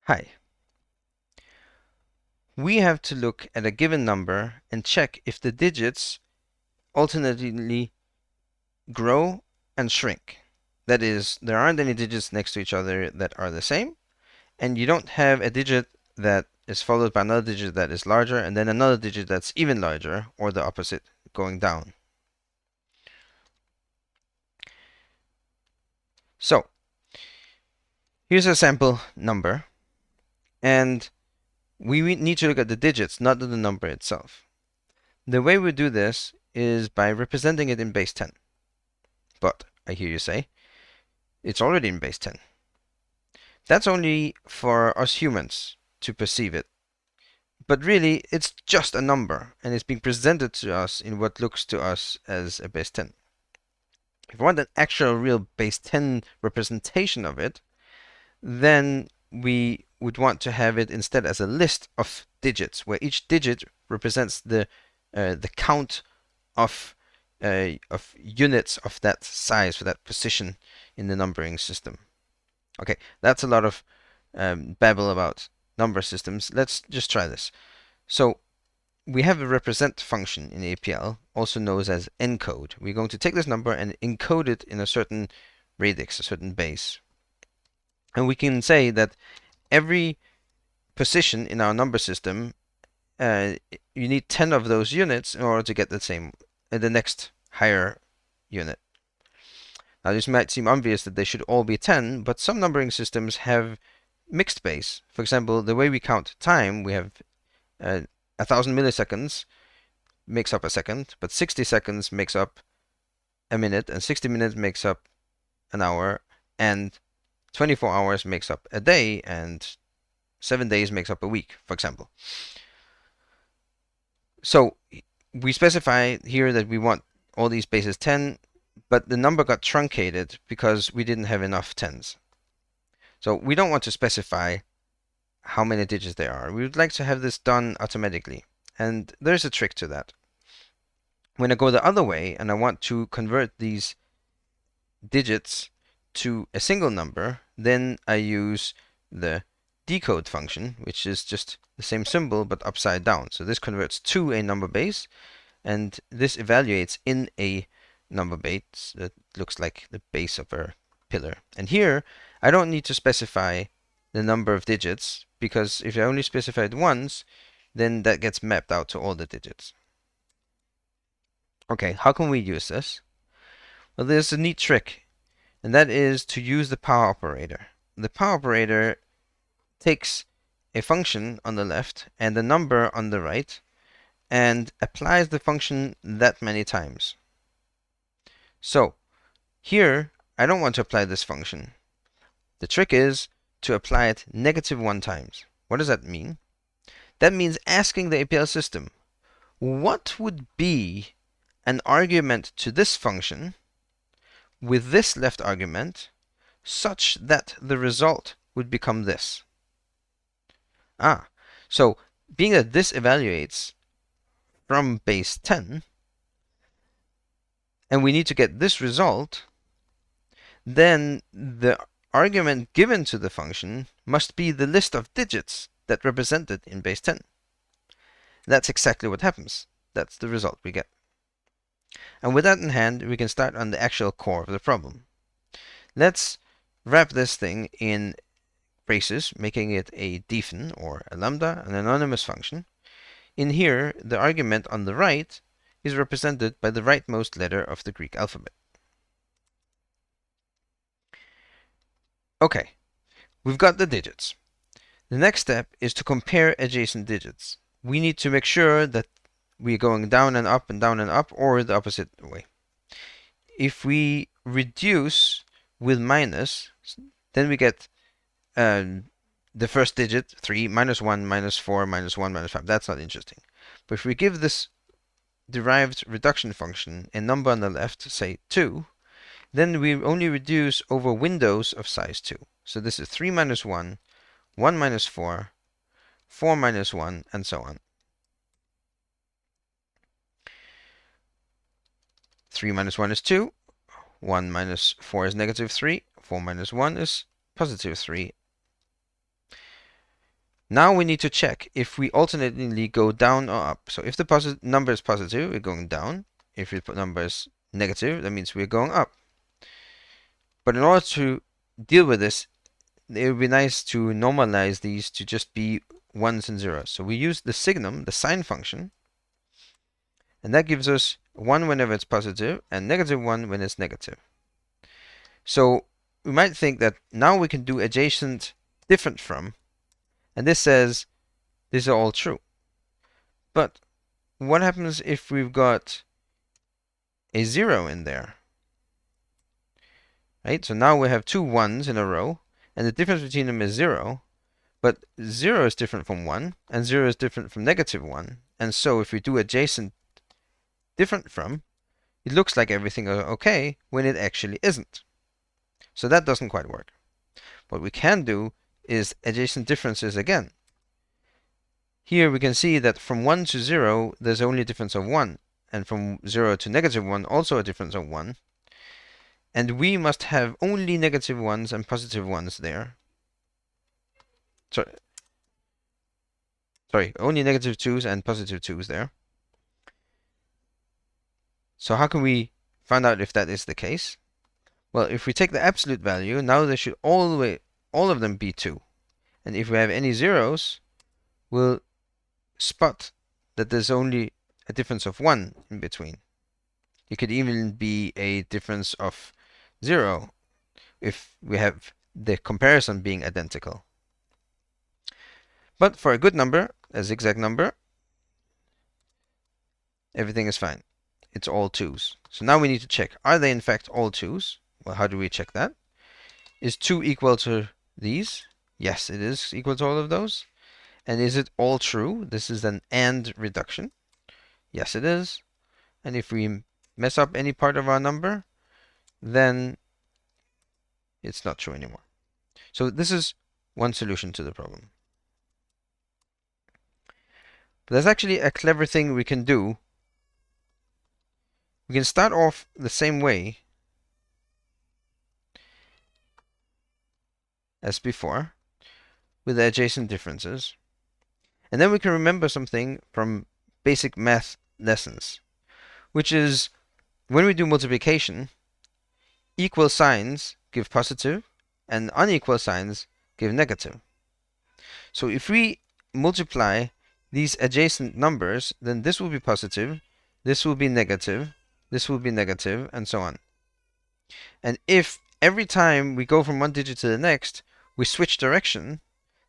Hi. We have to look at a given number and check if the digits alternately grow and shrink. That is, there aren't any digits next to each other that are the same, and you don't have a digit that is followed by another digit that is larger, and then another digit that's even larger, or the opposite, going down. So, here's a sample number, and we need to look at the digits, not at the number itself. The way we do this is by representing it in base 10. But, I hear you say, it's already in base 10. That's only for us humans to perceive it. But really, it's just a number, and it's being presented to us in what looks to us as a base 10. If we want an actual real base 10 representation of it, then we would want to have it instead as a list of digits, where each digit represents the count of units of that size for that position in the numbering system. Okay, that's a lot of babble about number systems. Let's just try this. So we have a represent function in APL, also known as encode. We're going to take this number and encode it in a certain radix, a certain base. And we can say that every position in our number system, you need 10 of those units in order to get the next higher unit. Now, this might seem obvious that they should all be 10, but some numbering systems have mixed base. For example, the way we count time, we have 1,000 milliseconds makes up a second, but 60 seconds makes up a minute, and 60 minutes makes up an hour, and 24 hours makes up a day, and 7 days makes up a week, for example. So we specify here that we want all these bases 10, but the number got truncated because we didn't have enough 10s. So we don't want to specify how many digits there are. We would like to have this done automatically. And there's a trick to that. When I go the other way and I want to convert these digits to a single number, then I use the decode function, which is just the same symbol but upside down. So this converts to a number base, and this evaluates in a number base that looks like the base of a pillar. And here, I don't need to specify the number of digits, because if I only specify it once, then that gets mapped out to all the digits. Okay, how can we use this? Well, there's a neat trick, and that is to use the power operator. The power operator takes a function on the left and a number on the right and applies the function that many times. So here, I don't want to apply this function. The trick is to apply it -1 times. What does that mean? That means asking the APL system, what would be an argument to this function with this left argument such that the result would become this? So being that this evaluates from base 10, and we need to get this result, then the argument given to the function must be the list of digits that represent it in base 10. That's exactly what happens. That's the result we get. And with that in hand, we can start on the actual core of the problem. Let's wrap this thing in braces, making it a defen, or a lambda, an anonymous function. In here, the argument on the right is represented by the rightmost letter of the Greek alphabet. Okay, we've got the digits. The next step is to compare adjacent digits. We need to make sure that we're going down and up and down and up, or the opposite way. If we reduce with minus, then we get the first digit, 3, -1, -4, -1, -5. That's not interesting. But if we give this derived reduction function a number on the left, say 2, then we only reduce over windows of size 2. So this is 3 -1, 1 -4, 4 -1, and so on. 3 -1 is 2, 1 -4 is -3, 4 -1 is +3. Now we need to check if we alternately go down or up. So if the number is positive, we're going down. If the number is negative, that means we're going up. But in order to deal with this, it would be nice to normalize these to just be ones and zeros. So we use the signum, the sine function, and that gives us 1 whenever it's positive and -1 when it's negative. So we might think that now we can do adjacent different from, and this says these are all true. But what happens if we've got a 0 in there? Right? So now we have two 1s in a row, and the difference between them is 0. But 0 is different from 1, and 0 is different from -1. And so if we do adjacent different from, it looks like everything is okay when it actually isn't. So that doesn't quite work. What we can do is adjacent differences again. Here we can see that from 1 to 0, there's only a difference of 1. And from 0 to -1, also a difference of 1. And we must have only -1s and positive 1s there. Sorry, only -2s and positive 2s there. So how can we find out if that is the case? Well, if we take the absolute value, now they should all of them be 2. And if we have any zeros, we'll spot that there's only a difference of 1 in between. It could even be a difference of 0 if we have the comparison being identical. But for a good number, a zigzag number, everything is fine. It's all 2s. So now we need to check, are they in fact all 2s? Well, how do we check that? Is 2 equal to these? Yes, it is equal to all of those. And is it all true? This is an AND reduction. Yes, it is. And if we mess up any part of our number, then it's not true anymore. So this is one solution to the problem. But there's actually a clever thing we can do. We can start off the same way as before with the adjacent differences. And then we can remember something from basic math lessons, which is when we do multiplication, equal signs give positive and unequal signs give negative. So if we multiply these adjacent numbers, then this will be positive, this will be negative, this will be negative, and so on. And if every time we go from one digit to the next, we switch direction,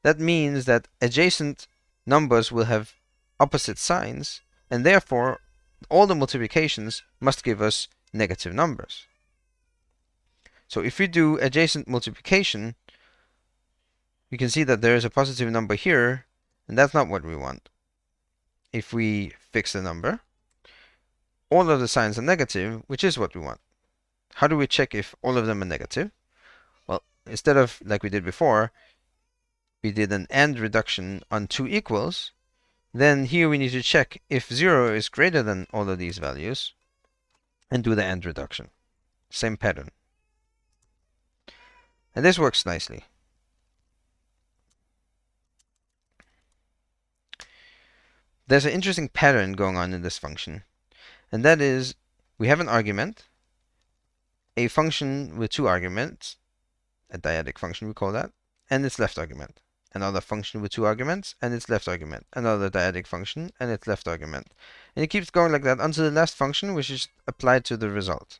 that means that adjacent numbers will have opposite signs, and therefore all the multiplications must give us negative numbers. So if we do adjacent multiplication, we can see that there is a positive number here, and that's not what we want. If we fix the number, all of the signs are negative, which is what we want. How do we check if all of them are negative? Well, instead of like we did before, we did an AND reduction on 2 equals, then here we need to check if 0 is greater than all of these values and do the AND reduction. Same pattern. And this works nicely. There's an interesting pattern going on in this function, and that is we have an argument, a function with 2 arguments, a dyadic function we call that, and its left argument. Another function with 2 arguments and its left argument. Another dyadic function and its left argument. And it keeps going like that until the last function, which is applied to the result.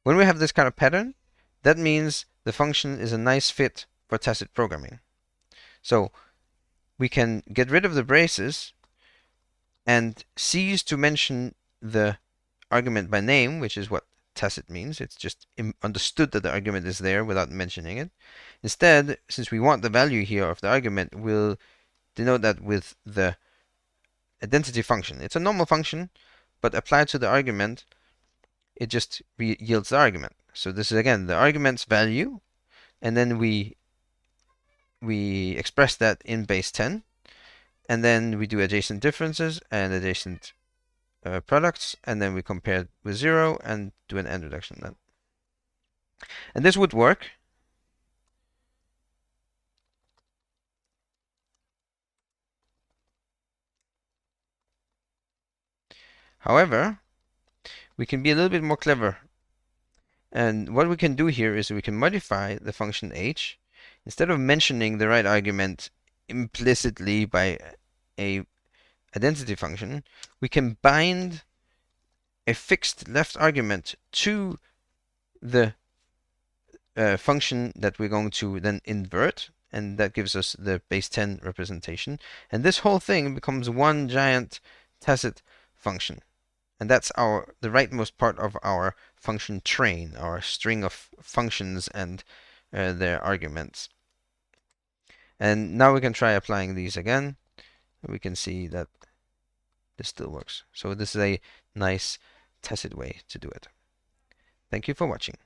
When we have this kind of pattern, that means the function is a nice fit for tacit programming. So we can get rid of the braces and cease to mention the argument by name, which is what tacit means. It's just understood that the argument is there without mentioning it. Instead, since we want the value here of the argument, we'll denote that with the identity function. It's a normal function, but applied to the argument, it just yields the argument. So this is again the argument's value, and then we express that in base 10, and then we do adjacent differences and adjacent products, and then we compare it with 0 and do an AND reduction then. And this would work However, we can be a little bit more clever. And what we can do here is we can modify the function h. Instead of mentioning the right argument implicitly by a identity function, we can bind a fixed left argument to the function that we're going to then invert, and that gives us the base 10 representation. And this whole thing becomes one giant tacit function. And that's the rightmost part of our function train, our string of functions and their arguments. And now we can try applying these again. We can see that this still works. So this is a nice tacit way to do it. Thank you for watching.